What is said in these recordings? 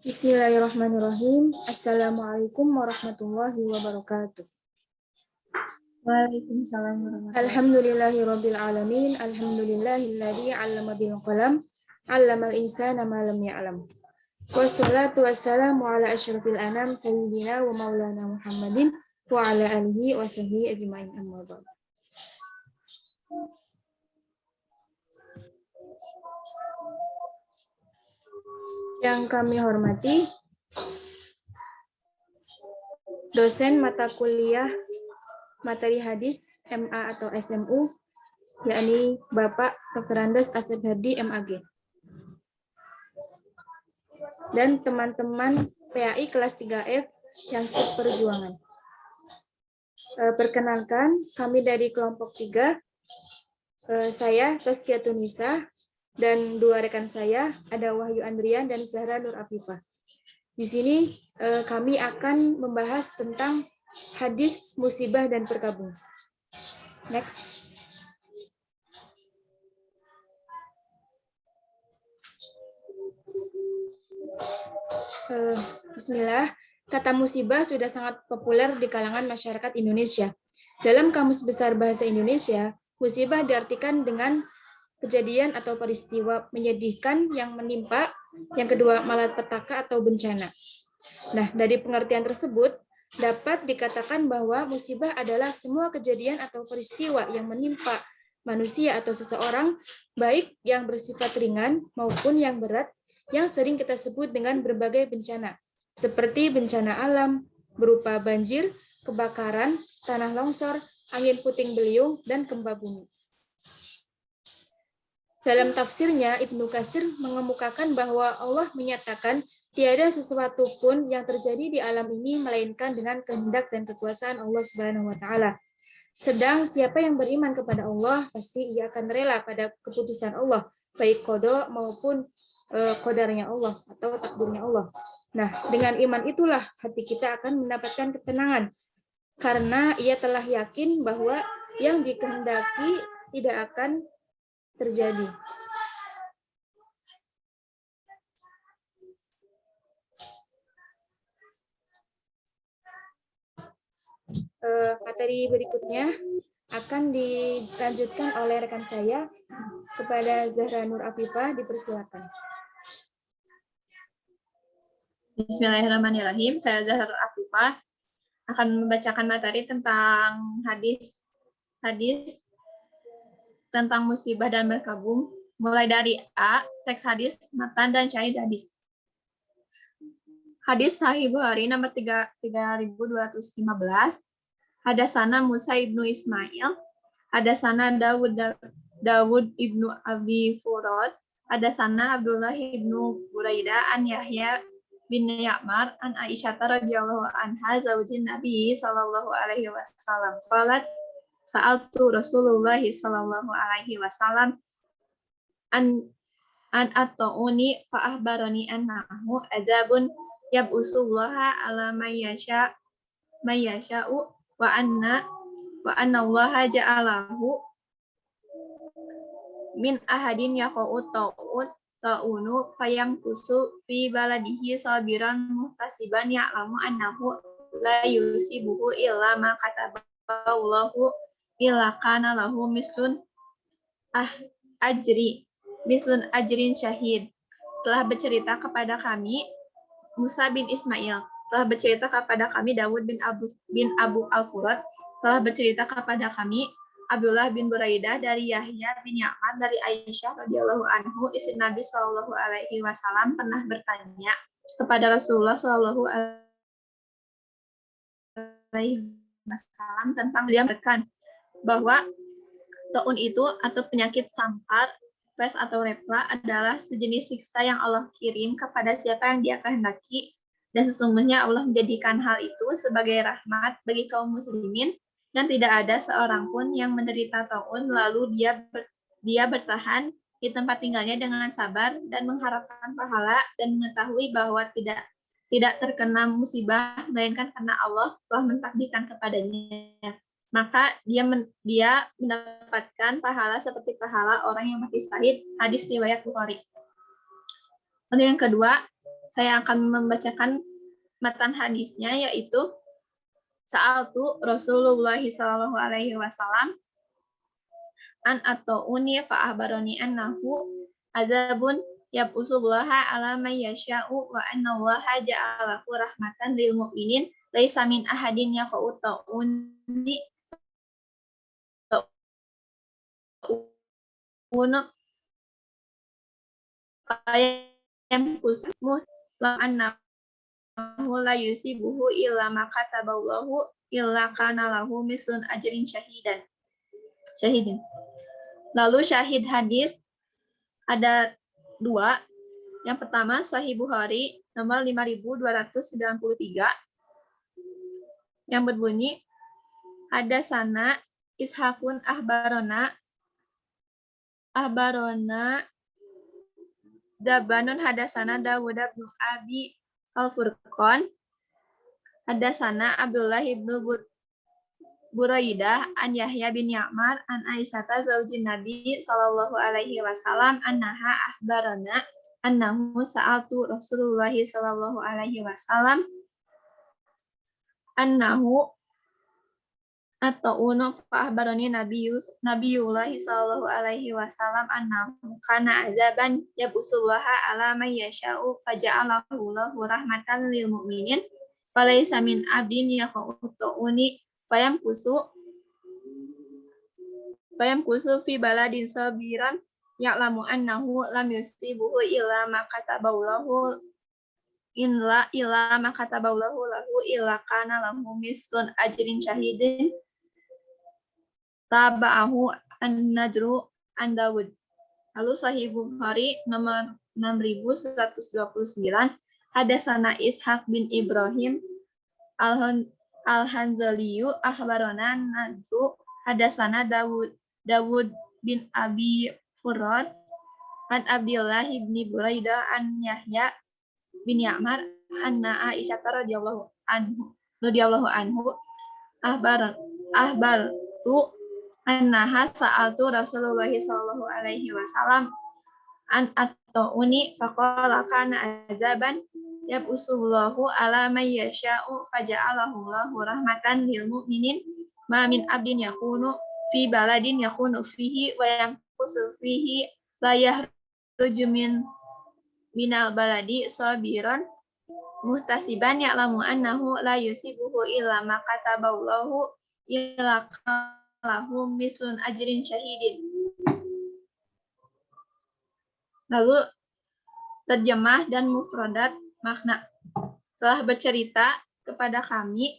Bismillahirrahmanirrahim. Assalamualaikum warahmatullahi wabarakatuh. Waalaikumsalam warahmatullahi wabarakatuh. Alhamdulillahirabbil alamin. Alhamdulillahilladzi 'allama bil qalam. 'Allamal insana ma lam ya'lam. Wassalatu wassalamu ala asyrafil anam sayyidina wa maulana Muhammadin wa ala alihi wa sahbihi ajmain, amma ba'd. Yang kami hormati dosen mata kuliah materi hadis MA atau SMU, yakni Bapak Dr. Andes Asep Hardi MAG, dan teman-teman PAI kelas 3F yang seperjuangan. Perkenalkan, kami dari kelompok 3, saya Tazkiyatun Nisa, dan 2 rekan saya, ada Wahyu Andrian dan Zahra Nur Afifah. Di sini kami akan membahas tentang hadis, musibah, dan berkabung. Next. Bismillah. Kata musibah sudah sangat populer di kalangan masyarakat Indonesia. Dalam Kamus Besar Bahasa Indonesia, musibah diartikan dengan kejadian atau peristiwa menyedihkan yang menimpa, yang kedua malapetaka atau bencana. Nah, dari pengertian tersebut, dapat dikatakan bahwa musibah adalah semua kejadian atau peristiwa yang menimpa manusia atau seseorang, baik yang bersifat ringan maupun yang berat, yang sering kita sebut dengan berbagai bencana, seperti bencana alam, berupa banjir, kebakaran, tanah longsor, angin puting beliung, dan gempa bumi. Dalam tafsirnya, Ibnu Katsir mengemukakan bahwa Allah menyatakan tiada sesuatu pun yang terjadi di alam ini melainkan dengan kehendak dan kekuasaan Allah Subhanahu wa taala. Sedang siapa yang beriman kepada Allah, pasti ia akan rela pada keputusan Allah, baik qada maupun qadarnya Allah atau takdirnya Allah. Nah, dengan iman itulah hati kita akan mendapatkan ketenangan, karena ia telah yakin bahwa yang dikehendaki tidak akan terjadi. Materi berikutnya akan dilanjutkan oleh rekan saya. Kepada Zahra Nur Afifah, dipersilakan. Bismillahirrahmanirrahim. Saya Zahra Nur Afifah akan membacakan materi tentang hadis tentang musibah dan berkabung, mulai dari A, teks hadis, matan, dan syahid hadis. Hadis Sahih Bukhari nomor 3215. Hadasana Musa ibnu Ismail, hadasana Dawud ibnu Abi Furad, hadasana Abdullah ibnu Buraidah an Yahya bin Ya'mar an Aisyah radhiyallahu anha zaujin Nabi sallallahu alaihi wasallam. Qalat sa'altu Rasulullah sallallahu alaihi wasallam an at-ta'uni fa ahbarani annahu adzabun yab'usullaha ala mayyasha'u wa anna Allaha ja'alahu min ahadin yaqa'u ta'unu fayamkusu fi baladihi sabiran muhtasiban ya'lamu annahu la yusibuhu illa ma kataballahu illa kana lahu mislun ajrin syahid. Telah bercerita kepada kami Musa bin Ismail, telah bercerita kepada kami Dawud bin Abu Al-Furad, telah bercerita kepada kami Abdullah bin Buraidah dari Yahya bin Ya'mar dari Aisyah radhiyallahu anhu, istri Nabi sallallahu alaihi wasallam pernah bertanya kepada Rasulullah sallallahu alaihi wasallam tentang dia menekan bahwa taun itu atau penyakit sampar, pes atau lepra adalah sejenis siksa yang Allah kirim kepada siapa yang Dia kehendaki, dan sesungguhnya Allah menjadikan hal itu sebagai rahmat bagi kaum muslimin, dan tidak ada seorang pun yang menderita taun lalu dia bertahan di tempat tinggalnya dengan sabar dan mengharapkan pahala dan mengetahui bahwa tidak terkena musibah melainkan karena Allah telah mentakdirkan kepadanya. Maka dia mendapatkan pahala seperti pahala orang yang mati syahid. Hadis riwayat Bukhari. Lalu yang kedua, saya akan membacakan matan hadisnya, yaitu Sa'altu Rasulullah sallallahu alaihi wasallam an at-ta'uni fa ahbarani annahu adzabun yab'usullaha ala may yasha'u wa anna Allaha ja'alahu rahmatan lil mu'minin laisa min ahadin yaqa'u ta'uni yang kusmuh la annahu la yusibuhu illa ma kataballahu illa kana lahu mislun ajrin syahidin. Lalu syahid hadis ada 2. Yang pertama Sahih Bukhari nomor 5293 yang berbunyi hadasana Ishaqun ahbarona Dabanun hadasana Dawud bin Abi Al-Furqan hadasana Abdullah bin Buraidah an Yahya bin Ya'mar an Aisyata zaujin Nabi sallallahu alaihi wasallam annaha ahbarana annahu sa'altu Rasulullah sallallahu alaihi wasallam annahu at-ta'unu fa ahbarani Nabiyullah sallallahu alaihi wasallam annahu kana azaban yabusullaha ala may yasha'u faja'alahu lahu rahmatan lil mu'minin falaysa min abdin yaqa'u ta'uni fayamkusu fi baladin sabiran ya'lamu annahu lam yusibuhu illa ma kataballahu lahu illa kana lahu mislun ajrin syahidin taba'ahu an-Najru an Dawud. Lalu Sahih Bukhari nomor 6129 hadasana Ishaq bin Ibrahim Al-Hanzaliyu akhbarana Najru hadasana Dawud bin Abi Furad an Abdullah bin Buraidah an Yahya bin Ya'mar anna Aisyah radhiyallahu anhu ahbartu annaha sa'altu Rasulullah sallallahu alaihi wasallam an at-ta'uni faqala kana azaban yab'usullahu ala may yasha'u faja'alahu Allahu rahmatan lil mu'minin ma min abdin yakunu fi baladin yakunu fihi wa yanqusu fihi la yahruju minal baladi sabiran muhtasiban ya'lamu annahu la yusibuhu illa ma kataballahu illa lahu mislun ajrin syahidin. Lalu terjemah dan mufradat makna. Telah bercerita kepada kami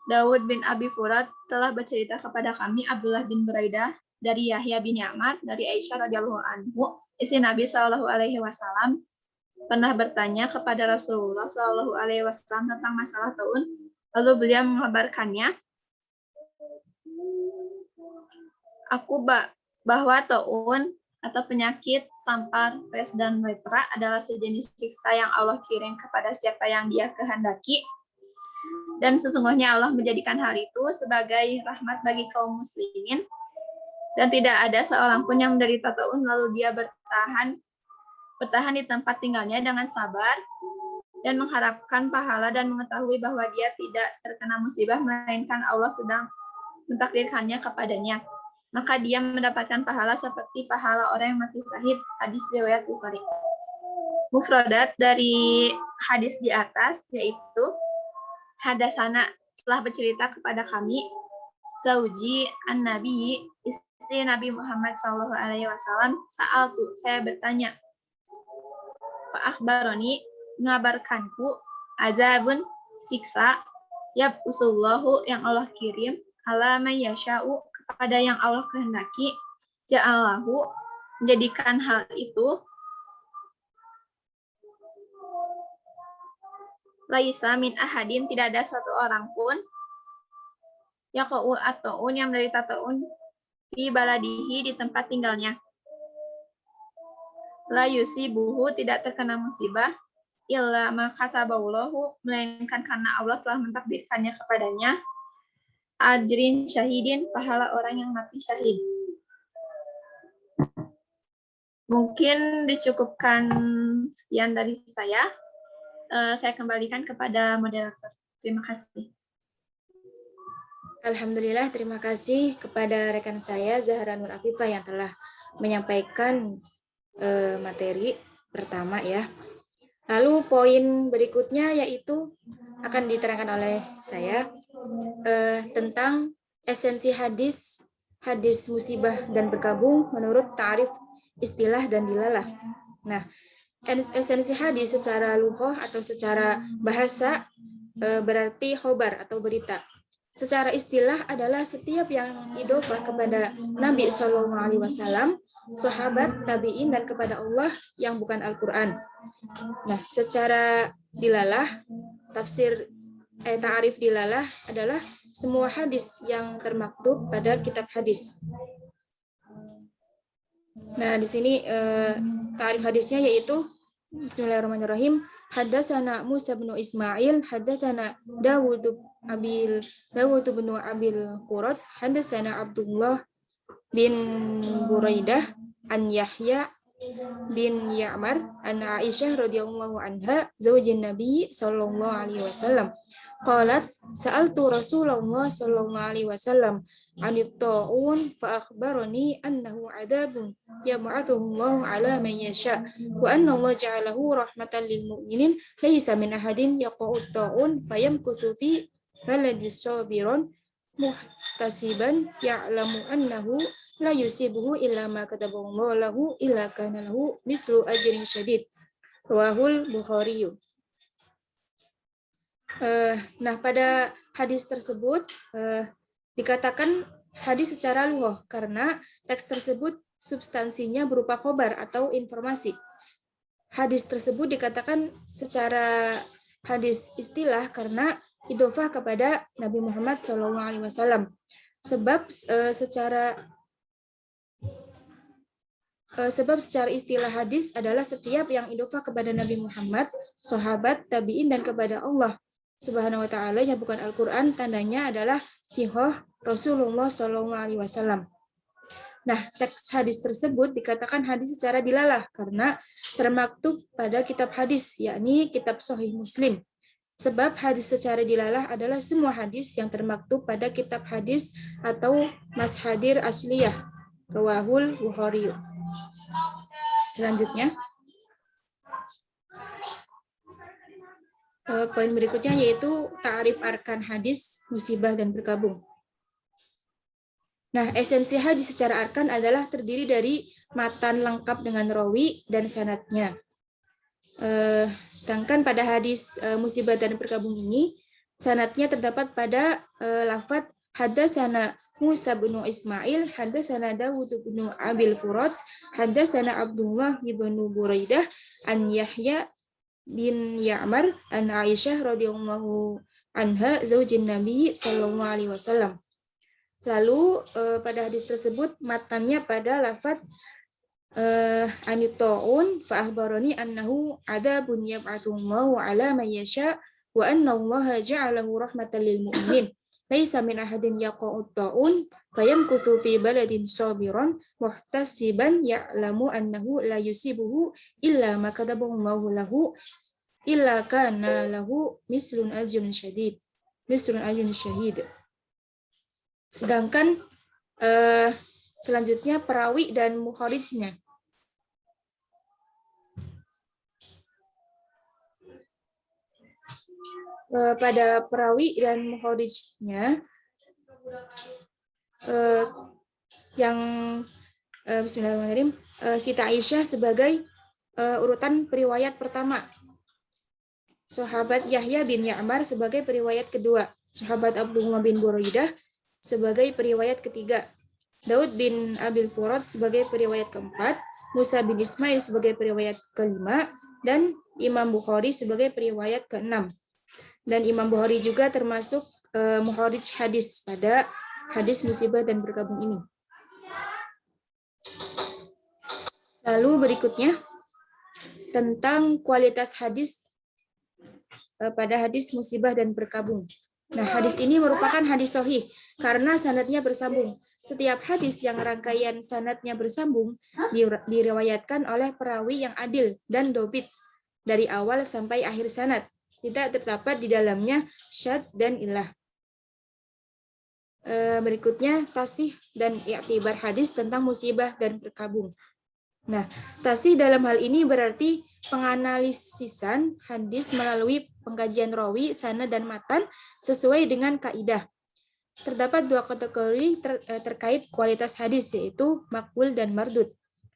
Dawud bin Abi Furad, telah bercerita kepada kami Abdullah bin Buraidah dari Yahya bin Ya'mar dari Aisyah radhiyallahu anhu, istri Nabi sallallahu alaihi wasallam pernah bertanya kepada Rasulullah sallallahu alaihi wasallam tentang masalah taun, lalu beliau mengabarkannya bahwa taun atau penyakit sampar, pes, dan lepra adalah sejenis siksa yang Allah kirim kepada siapa yang Dia kehendaki. Dan sesungguhnya Allah menjadikan hal itu sebagai rahmat bagi kaum muslimin. Dan tidak ada seorang pun yang menderita taun lalu dia bertahan di tempat tinggalnya dengan sabar dan mengharapkan pahala dan mengetahui bahwa dia tidak terkena musibah melainkan Allah sedang mentakdirkannya kepadanya. Maka dia mendapatkan pahala seperti pahala orang yang mati syahid. Hadis riwayat Bukhari. Mufradat dari hadis di atas yaitu hadasana, telah bercerita kepada kami, zauji an-nabi, istri Nabi Muhammad sallallahu alaihi wasallam, sa'altu, saya bertanya, fa akhbaroni, mengabarkanku, azabun, siksa, yab'usullahu, yang Allah kirim, ala may yasha'u, kepada yang Allah kehendaki, ja'alahu, menjadikan hal itu, laisa min ahadin, tidak ada satu orang pun, yaqa'u at-ta'un, yang menderita ta'un, fi baladihi, di tempat tinggalnya. La yusibuhu, tidak terkena musibah, illa ma kataballahu, melainkan karena Allah telah mentakdirkannya kepadanya, ajrin syahidin, pahala orang yang mati syahid. Mungkin dicukupkan sekian dari saya. saya kembalikan kepada moderator. Terima kasih. Alhamdulillah, terima kasih kepada rekan saya Zahra Nur Afifah yang telah menyampaikan materi pertama ya. Lalu poin berikutnya yaitu akan diterangkan oleh saya tentang esensi hadis musibah dan berkabung menurut ta'rif istilah dan dilalah. Nah, esensi hadis secara lughah atau secara bahasa berarti khobar atau berita. Secara istilah adalah setiap yang idofah kepada Nabi SAW, sahabat, tabi'in, dan kepada Allah yang bukan Al-Quran. Nah, secara dilalah, ta'arif dilalah adalah semua hadis yang termaktub pada kitab hadis. Nah, di sini ta'arif hadisnya yaitu Bismillahirrahmanirrahim. Haddatsana Musa bin Ismail, haddatsana Dawud bin Abil Qurats, haddatsana Abdullah bin Buraidah an Yahya bin Ya'mar an Aisyah radhiyallahu anha zaujin Nabi sallallahu alaihi wasallam. Qalat sa'altu Rasulullah sallallahu alaihi wasallam 'anit ta'un fa akhbarani annahu 'adzabun yab'athuhu Allah 'ala man yasha wa anna Allah ja'alahu rahmatan lil mu'minin laisa min ahadin yaqa'u ta'un fayamkuthu fi baladis sabiran muhtasiban ya'lamu annahu la yusibuhu illa ma kataballahu lahu illa kana lahu mislu ajrin syadid. Rawahul Bukhari. Nah, pada hadis tersebut dikatakan hadis secara lughah karena teks tersebut substansinya berupa khobar atau informasi. Hadis tersebut dikatakan secara hadis istilah karena idofah kepada Nabi Muhammad SAW. Sebab secara istilah hadis adalah setiap yang idofah kepada Nabi Muhammad, sahabat, tabi'in, dan kepada Allah Subhanahu wa ta'ala yang bukan Al-Quran, tandanya adalah sihah Rasulullah SAW. Nah, teks hadis tersebut dikatakan hadis secara dilalah karena termaktub pada kitab hadis, yakni kitab Sahih Muslim. Sebab hadis secara dilalah adalah semua hadis yang termaktub pada kitab hadis atau mashadir asliyah. Rawahul Bukhari. Selanjutnya, poin berikutnya yaitu ta'rif arkan hadis, musibah, dan berkabung. Nah, esensi hadis secara arkan adalah terdiri dari matan lengkap dengan rawi dan sanadnya. Sedangkan pada hadis musibah dan berkabung ini, sanadnya terdapat pada lafaz haddatsana Musa bin Ismail, haddatsana Dawud bin Abil Qurats, haddatsana Abdullah bin Buraidah an Yahya bin Ya'mar an Aisyah radhiyallahu anha zaujin Nabi sallallahu alaihi wasallam. Lalu pada hadis tersebut matannya pada lafaz anita'un fa akhbarani annahu adzabun yab'atsullahu 'ala man yasha wa anna Allah ja'alahu rahmatan lil mu'minin laisa min ahadin yaqa'u ta'un fayamkuthu fi baladin sabiran muhtasiban ya'lamu annahu la yusibuhu illa ma kataballahu lahu illa kana lahu mislun ajrun syadid. Sedangkan selanjutnya perawi dan mukharijnya. Pada perawi dan mukharijnya yang Bismillahirrahmanirrahim, Siti Aisyah sebagai urutan periwayat pertama, sahabat Yahya bin Ya'mar sebagai periwayat kedua, sahabat Abdullah bin Buraidah sebagai periwayat ketiga, Daud bin Abil Qurats sebagai periwayat keempat, Musa bin Ismail sebagai periwayat kelima, dan Imam Bukhari sebagai periwayat keenam. Dan Imam Bukhari juga termasuk mukharij hadis pada hadis musibah dan berkabung ini. Lalu berikutnya tentang kualitas hadis pada hadis musibah dan berkabung. Nah, hadis ini merupakan hadis sahih karena sanadnya bersambung. Setiap hadis yang rangkaian sanadnya bersambung diriwayatkan oleh perawi yang adil dan dobit. dari awal sampai akhir sanad. Tidak terdapat di dalamnya syadz dan illah. Berikutnya tasih dan i'tibar hadis tentang musibah dan berkabung. Nah, tasih dalam hal ini berarti penganalisisan hadis melalui pengkajian rawi, sanad dan matan sesuai dengan kaidah. Terdapat dua kategori terkait kualitas hadis, yaitu makbul dan mardud.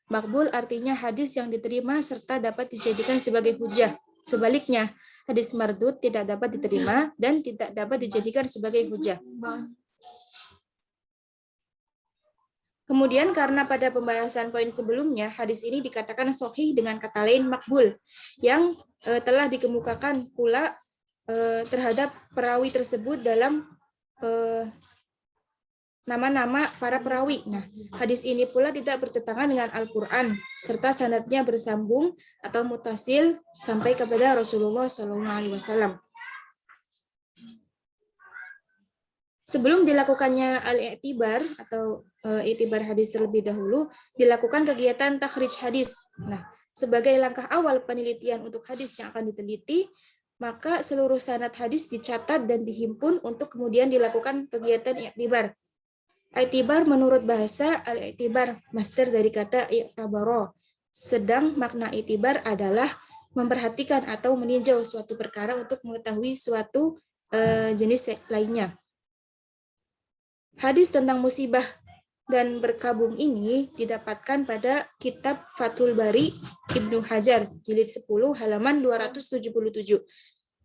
Makbul artinya hadis yang diterima serta dapat dijadikan sebagai hujah. Sebaliknya, hadis mardud tidak dapat diterima dan tidak dapat dijadikan sebagai hujah. Kemudian karena pada pembahasan poin sebelumnya, hadis ini dikatakan sahih dengan kata lain makbul, yang telah dikemukakan pula terhadap perawi tersebut dalam nama-nama para perawi. Nah, hadis ini pula tidak bertentangan dengan Al-Quran, serta sanadnya bersambung atau mutasil sampai kepada Rasulullah SAW. Sebelum dilakukannya al-i'tibar atau i'tibar hadis terlebih dahulu, dilakukan kegiatan takhrij hadis. Nah, sebagai langkah awal penelitian untuk hadis yang akan diteliti, maka seluruh sanad hadis dicatat dan dihimpun untuk kemudian dilakukan kegiatan i'tibar. I'tibar menurut bahasa al-i'tibar, masdar dari kata i'tabara. Sedang makna i'tibar adalah memperhatikan atau meninjau suatu perkara untuk mengetahui suatu jenis lainnya. Hadis tentang musibah dan berkabung ini didapatkan pada kitab Fathul Bari Ibnu Hajar, jilid 10, halaman 277.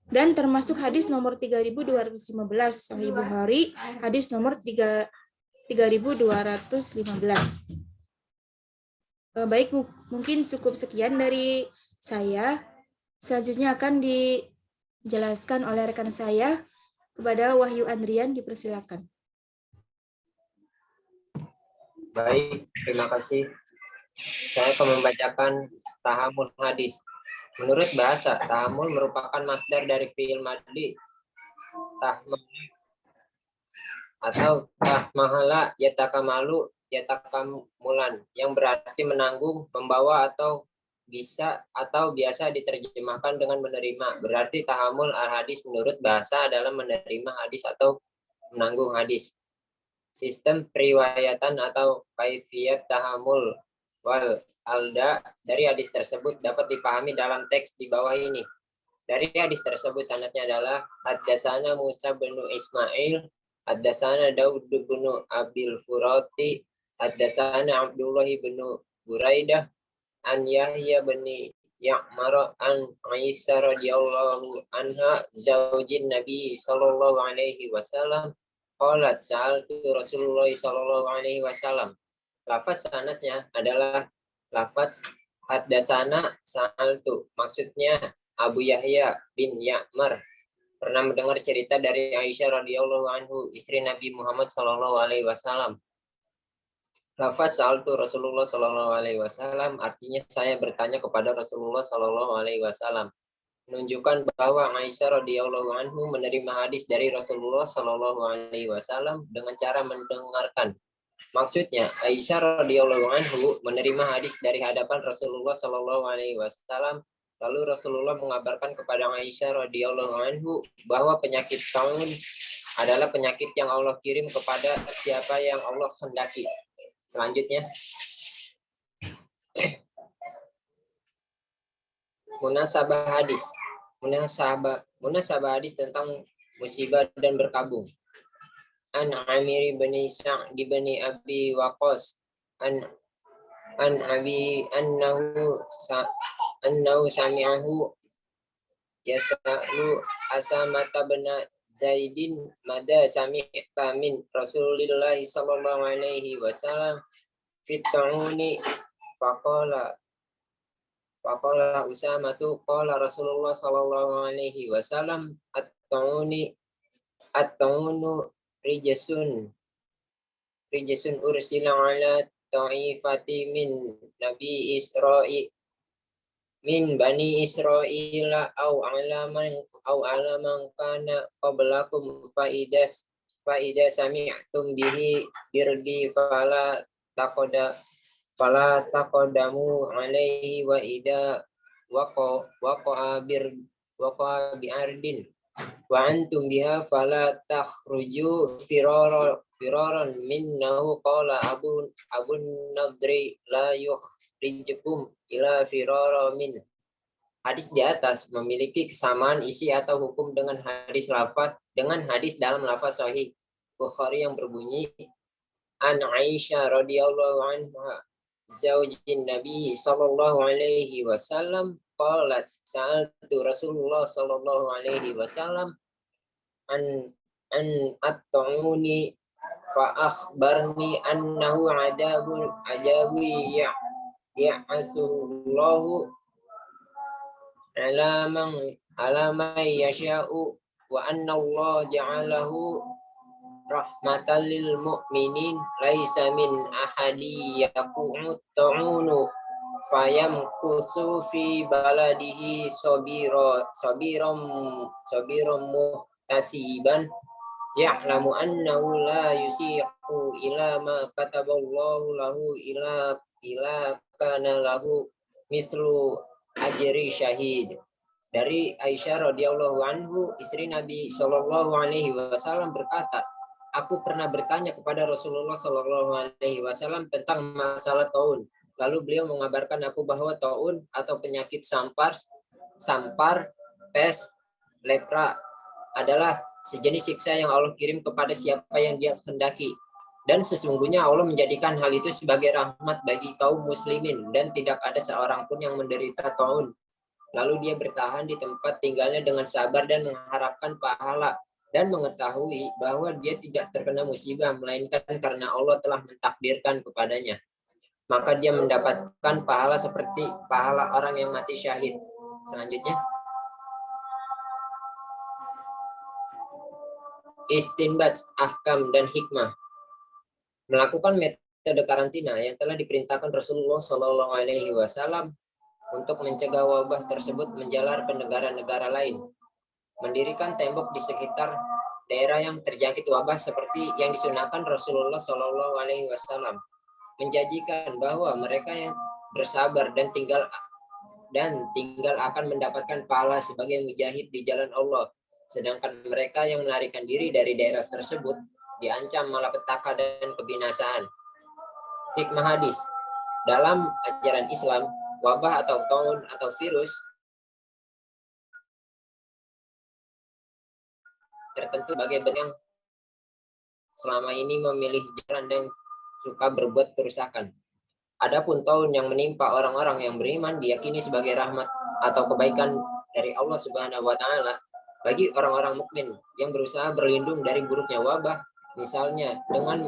Dan termasuk hadis nomor 3215, Sahih Bukhari, hadis nomor 3215. Baik, mungkin cukup sekian dari saya. Selanjutnya akan dijelaskan oleh rekan saya. Kepada Wahyu Andrian, dipersilakan. Baik, terima kasih. Saya akan membacakan tahamul hadis. Menurut bahasa, tahamul merupakan masdar dari fi'il madhi tahmal atau tahmahala yatakamalu yatakamulan, yang berarti menanggung, membawa, atau biasa diterjemahkan dengan menerima. Berarti tahamul al-hadis menurut bahasa adalah menerima hadis atau menanggung hadis. Sistem periwayatan atau kaifiyat tahamul wal alda dari hadis tersebut dapat dipahami dalam teks di bawah ini. Dari hadis tersebut sanadnya adalah haddatsana Musa bin Ismail, haddatsana Daud bin Abil Furati, haddatsana Abdullah bin Buraidah, an Yahya bin Ya'mar an Aisyah radhiyallahu anha zaujin Nabi sallallahu alaihi wasallam. Qalat sa'altu Rasulullah sallallahu alaihi wasallam. Lafaz sanadnya adalah lafaz haddatsana sa'altu. Maksudnya Abu Yahya bin Ya'mar pernah mendengar cerita dari Aisyah radhiyallahu anhu, istri Nabi Muhammad sallallahu alaihi wasallam. Lafaz sa'altu Rasulullah sallallahu alaihi wasallam artinya saya bertanya kepada Rasulullah sallallahu alaihi wasallam, menunjukkan bahwa Aisyah radhiyallahu anhu menerima hadis dari Rasulullah sallallahu alaihi wasallam dengan cara mendengarkan. Maksudnya Aisyah radhiyallahu anhu menerima hadis dari hadapan Rasulullah sallallahu alaihi wasallam, lalu Rasulullah mengabarkan kepada Aisyah radhiyallahu anhu bahwa penyakit taun adalah penyakit yang Allah kirim kepada siapa yang Allah hendaki. Selanjutnya, munasabah hadis. Munasabah hadis tentang musibah dan berkabung. An Amir bin Sa'd bin Abi Waqqas an Abi annahu sami'ahu yasalu Asamata bin Zaidin mada sami'ta min Rasulillah sallallahu alaihi wasallam fit'uni faqala Usamatu qala Rasulullah sallallahu alaihi wasallam at-ta'unu rijasun ursila ala ta'ifati min bani Israila au alaman kana qablakum faidas sami'tum bihi birdi fala taqadamu alaihi wa ida waqa'a bi'ardin wa antum biha fala takhruju firaran minnahu qala abun nadri la yukhrijukum ila firara min. Hadis di atas memiliki kesamaan isi atau hukum dengan hadis dalam lafaz sahih Bukhari yang berbunyi an Aisyah radhiyallahu anha zaujin Nabi sallallahu alaihi wasallam qalat sa'altu Rasulullah sallallahu alaihi wasallam an at-ta'uni fa akhbarni annahu ajabi ya'asullahu alaman yasha'u wa anna Allah ja'alahu rahmatan lil mu'minin laisa min ahadi yaqut ta'unu fayamkusu fi baladihi sabiran muhtasiban ya'lamu annahu la yusiqu ila ma kataballahu lahu ila kana lahu mithlu ajri syahid. Dari Aisyah radhiyallahu anhu, istri Nabi Shallallahu alaihi wasallam berkata, aku pernah bertanya kepada Rasulullah Shallallahu alaihi wasallam tentang masalah taun. Lalu beliau mengabarkan aku bahwa taun atau penyakit sampar, pes, lepra adalah sejenis siksa yang Allah kirim kepada siapa yang Dia kehendaki. Dan sesungguhnya Allah menjadikan hal itu sebagai rahmat bagi kaum muslimin dan tidak ada seorang pun yang menderita taun. Lalu dia bertahan di tempat tinggalnya dengan sabar dan mengharapkan pahala dan mengetahui bahwa dia tidak terkena musibah melainkan karena Allah telah mentakdirkan kepadanya. Maka dia mendapatkan pahala seperti pahala orang yang mati syahid. Selanjutnya, istinbat ahkam dan hikmah. Melakukan metode karantina yang telah diperintahkan Rasulullah Shallallahu alaihi wasallam untuk mencegah wabah tersebut menjalar ke negara-negara lain. Mendirikan tembok di sekitar daerah yang terjangkit wabah seperti yang disunahkan Rasulullah Shallallahu alaihi wasallam. Menjanjikan bahwa mereka yang bersabar dan tinggal akan mendapatkan pahala sebagai mujahid di jalan Allah. Sedangkan mereka yang melarikan diri dari daerah tersebut diancam malapetaka dan kebinasaan. Hikmah hadis. Dalam ajaran Islam, wabah atau taun atau virus tertentu sebagai bentuk yang selama ini memilih jalan dan suka berbuat kerusakan. Adapun taun yang menimpa orang-orang yang beriman diyakini sebagai rahmat atau kebaikan dari Allah Subhanahu wa taala bagi orang-orang mukmin yang berusaha berlindung dari buruknya wabah, misalnya dengan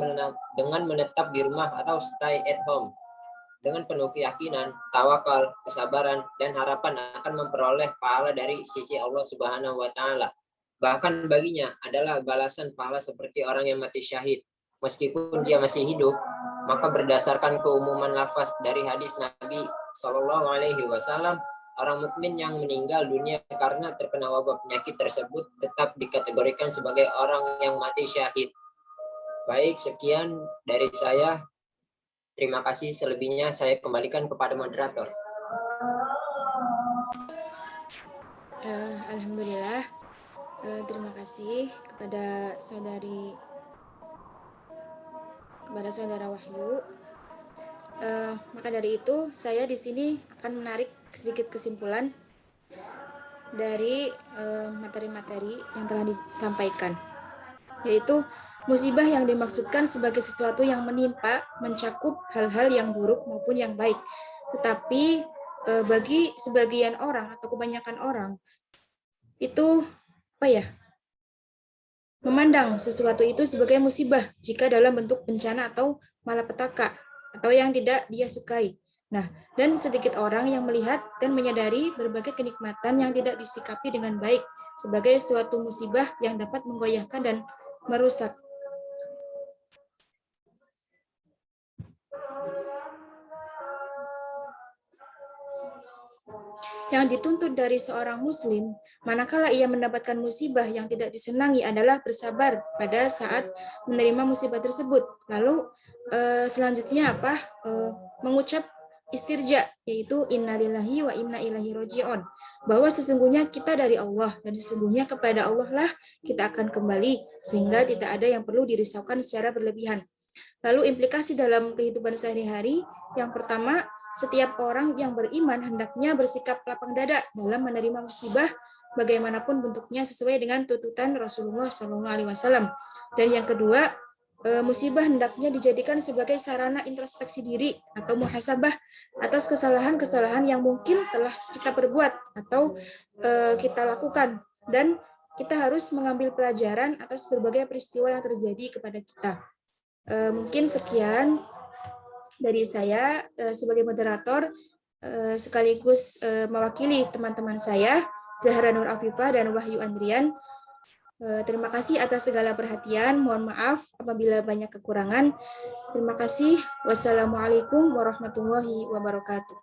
menetap di rumah atau stay at home. Dengan penuh keyakinan, tawakal, kesabaran, dan harapan akan memperoleh pahala dari sisi Allah Subhanahu wa taala. Bahkan baginya adalah balasan pahala seperti orang yang mati syahid. Meskipun dia masih hidup, maka berdasarkan keumuman lafaz dari hadis Nabi Shallallahu alaihi wasallam, orang mukmin yang meninggal dunia karena terkena wabah penyakit tersebut tetap dikategorikan sebagai orang yang mati syahid. Baik, sekian dari saya. Terima kasih, selebihnya saya kembalikan kepada moderator. Alhamdulillah, terima kasih kepada saudara Wahyu. Maka dari itu saya di sini akan menarik sedikit kesimpulan dari materi-materi yang telah disampaikan, yaitu musibah yang dimaksudkan sebagai sesuatu yang menimpa, mencakup hal-hal yang buruk maupun yang baik. Tetapi bagi sebagian orang atau kebanyakan orang itu memandang sesuatu itu sebagai musibah jika dalam bentuk bencana atau malapetaka atau yang tidak dia sukai. Nah, dan sedikit orang yang melihat dan menyadari berbagai kenikmatan yang tidak disikapi dengan baik sebagai suatu musibah yang dapat menggoyahkan dan merusak. Yang dituntut dari seorang muslim, manakala ia mendapatkan musibah yang tidak disenangi adalah bersabar pada saat menerima musibah tersebut. Lalu selanjutnya mengucap istirja, yaitu innalillahi wa inna ilaihi roji'un, bahwa sesungguhnya kita dari Allah dan sesungguhnya kepada Allah lah kita akan kembali, sehingga tidak ada yang perlu dirisaukan secara berlebihan. Lalu implikasi dalam kehidupan sehari-hari, yang pertama, setiap orang yang beriman hendaknya bersikap lapang dada dalam menerima musibah bagaimanapun bentuknya sesuai dengan tuntutan Rasulullah SAW. Dan yang kedua, musibah hendaknya dijadikan sebagai sarana introspeksi diri atau muhasabah atas kesalahan-kesalahan yang mungkin telah kita perbuat atau kita lakukan, dan kita harus mengambil pelajaran atas berbagai peristiwa yang terjadi kepada kita. Mungkin sekian dari saya sebagai moderator, sekaligus mewakili teman-teman saya, Zahra Nur Afifah dan Wahyu Andrian. Terima kasih atas segala perhatian. Mohon maaf apabila banyak kekurangan. Terima kasih. Wassalamualaikum warahmatullahi wabarakatuh.